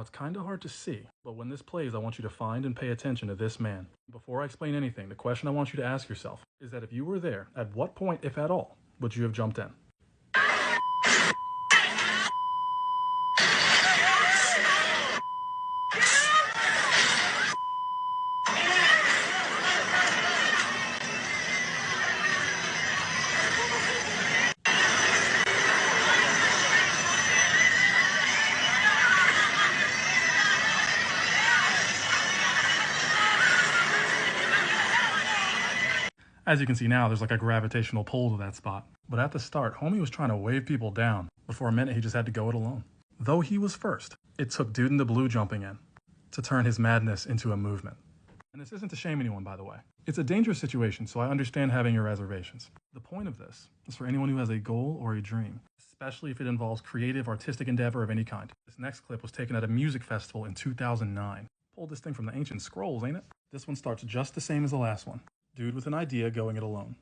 it's kind of hard to see, but when this plays, I want you to find and pay attention to this man. Before I explain anything, the question I want you to ask yourself is that if you were there, at what point, if at all, would you have jumped in? As you can see now, there's like a gravitational pull to that spot. But at the start, homie was trying to wave people down, but for a minute he just had to go it alone. Though he was first, it took Dude in the Blue jumping in to turn his madness into a movement. And this isn't to shame anyone, by the way. It's a dangerous situation, so I understand having your reservations. The point of this is for anyone who has a goal or a dream, especially if it involves creative, artistic endeavor of any kind. This next clip was taken at a music festival in 2009. Pulled this thing from the ancient scrolls, ain't it? This one starts just the same as the last one. Dude with an idea going it alone.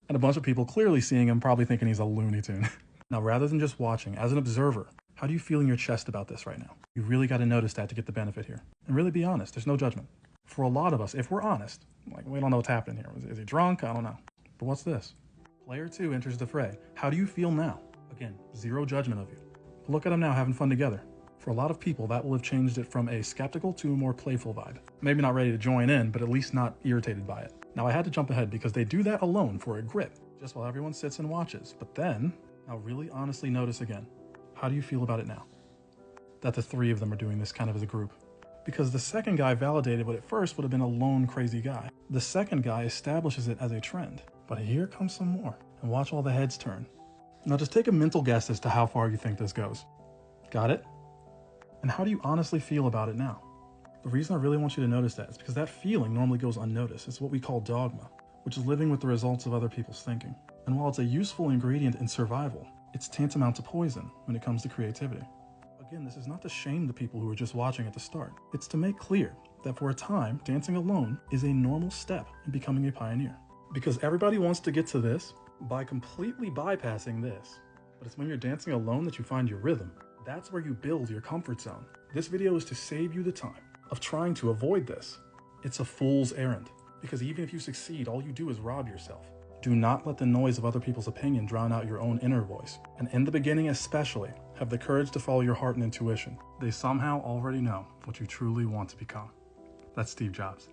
And a bunch of people clearly seeing him, probably thinking he's a Looney Tune. Now, rather than just watching, as an observer, how do you feel in your chest about this right now? You really got to notice that to get the benefit here. And really be honest, there's no judgment. For a lot of us, if we're honest, like, we don't know what's happening here. Is he drunk? I don't know. But what's this? Player 2 enters the fray. How do you feel now? Again, zero judgment of you. But look at them now having fun together. For a lot of people, that will have changed it from a skeptical to a more playful vibe. Maybe not ready to join in, but at least not irritated by it. Now, I had to jump ahead because they do that alone for a grip, just while everyone sits and watches. But then, now really honestly notice again. How do you feel about it now? That the three of them are doing this kind of as a group. Because the second guy validated what at first would have been a lone crazy guy. The second guy establishes it as a trend. But here comes some more. And watch all the heads turn. Now just take a mental guess as to how far you think this goes. Got it? And how do you honestly feel about it now? The reason I really want you to notice that is because that feeling normally goes unnoticed. It's what we call dogma, which is living with the results of other people's thinking. And while it's a useful ingredient in survival, it's tantamount to poison when it comes to creativity. Again, this is not to shame the people who are just watching at the start. It's to make clear that for a time, dancing alone is a normal step in becoming a pioneer. Because everybody wants to get to this by completely bypassing this. But it's when you're dancing alone that you find your rhythm. That's where you build your comfort zone. This video is to save you the time of trying to avoid this. It's a fool's errand, because even if you succeed, all you do is rob yourself. Do not let the noise of other people's opinion drown out your own inner voice. And in the beginning especially, have the courage to follow your heart and intuition. They somehow already know what you truly want to become. That's Steve Jobs.